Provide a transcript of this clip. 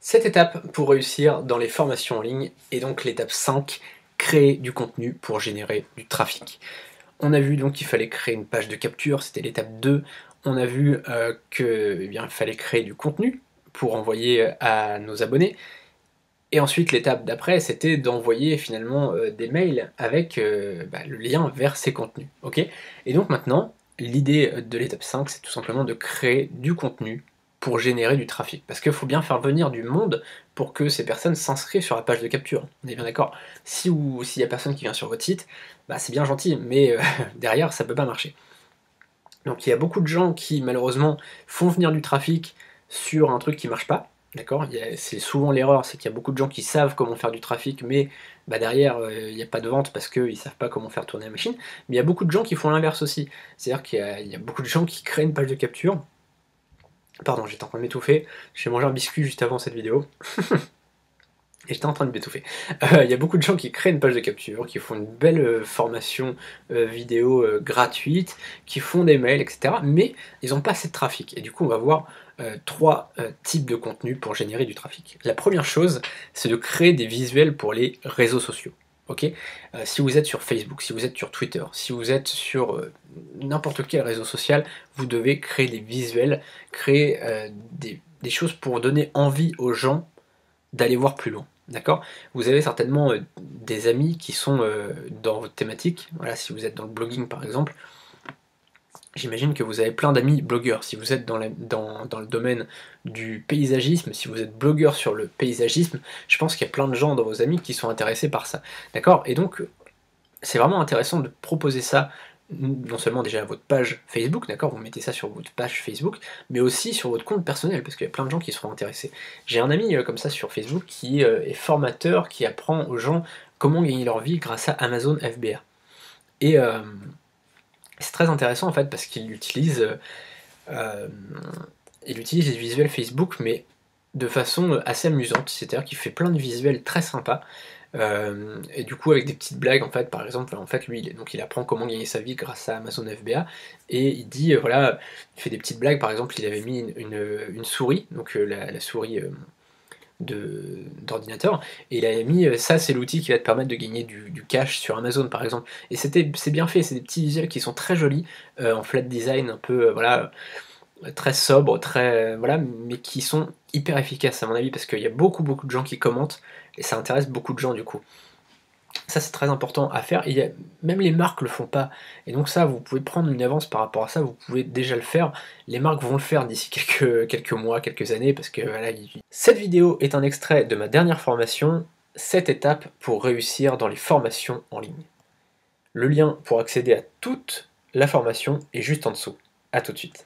Cette étape pour réussir dans les formations en ligne est donc l'étape 5, créer du contenu pour générer du trafic. On a vu donc qu'il fallait créer une page de capture, c'était l'étape 2. On a vu il fallait créer du contenu pour envoyer à nos abonnés. Et ensuite l'étape d'après, c'était d'envoyer finalement des mails avec le lien vers ces contenus. Ok. Et donc maintenant, l'idée de l'étape 5, c'est tout simplement de créer du contenu pour générer du trafic. Parce qu'il faut bien faire venir du monde pour que ces personnes s'inscrivent sur la page de capture. On est bien d'accord. S'il y a personne qui vient sur votre site, bah, c'est bien gentil, mais derrière, ça peut pas marcher. Donc il y a beaucoup de gens qui malheureusement font venir du trafic sur un truc qui marche pas. D'accord. C'est souvent l'erreur, c'est qu'il y a beaucoup de gens qui savent comment faire du trafic, mais derrière, il n'y a pas de vente parce qu'ils ne savent pas comment faire tourner la machine. Mais il y a beaucoup de gens qui font l'inverse aussi. C'est-à-dire qu'il y a beaucoup de gens qui créent une page de capture. Pardon, j'étais en train de m'étouffer. J'ai mangé un biscuit juste avant cette vidéo. Et j'étais en train de m'étouffer. Il y a beaucoup de gens qui créent une page de capture, qui font une belle formation vidéo gratuite, qui font des mails, etc. Mais ils n'ont pas assez de trafic. Et du coup, on va voir trois types de contenus pour générer du trafic. La première chose, c'est de créer des visuels pour les réseaux sociaux. Ok. Si vous êtes sur Facebook, si vous êtes sur Twitter, si vous êtes sur n'importe quel réseau social, vous devez créer des visuels, créer des choses pour donner envie aux gens d'aller voir plus loin. D'accord. Vous avez certainement des amis qui sont dans votre thématique. Voilà, si vous êtes dans le blogging par exemple, j'imagine que vous avez plein d'amis blogueurs. Si vous êtes dans le domaine du paysagisme, si vous êtes blogueur sur le paysagisme, je pense qu'il y a plein de gens dans vos amis qui sont intéressés par ça. D'accord. Et donc, c'est vraiment intéressant de proposer ça, non seulement déjà à votre page Facebook, d'accord, vous mettez ça sur votre page Facebook, mais aussi sur votre compte personnel, parce qu'il y a plein de gens qui seront intéressés. J'ai un ami comme ça sur Facebook qui est formateur, qui apprend aux gens comment gagner leur vie grâce à Amazon FBA. Et c'est très intéressant en fait, parce euh, il utilise les visuels Facebook, mais de façon assez amusante, c'est-à-dire qu'il fait plein de visuels très sympas, et du coup avec des petites blagues en fait, par exemple, en fait lui il apprend comment gagner sa vie grâce à Amazon FBA, et il dit, voilà, il fait des petites blagues, par exemple il avait mis une souris, donc la souris d'ordinateur, et il avait mis ça c'est l'outil qui va te permettre de gagner du cash sur Amazon par exemple, et c'est bien fait, c'est des petits visuels qui sont très jolis, en flat design un peu, voilà, très sobres, très voilà, mais qui sont hyper efficaces à mon avis, parce qu'il y a beaucoup de gens qui commentent, et ça intéresse beaucoup de gens du coup. Ça c'est très important à faire, et même les marques le font pas, et donc ça vous pouvez prendre une avance par rapport à ça, vous pouvez déjà le faire, les marques vont le faire d'ici quelques mois, quelques années, parce que voilà. Cette vidéo est un extrait de ma dernière formation, 7 étapes pour réussir dans les formations en ligne. Le lien pour accéder à toute la formation est juste en dessous. A tout de suite.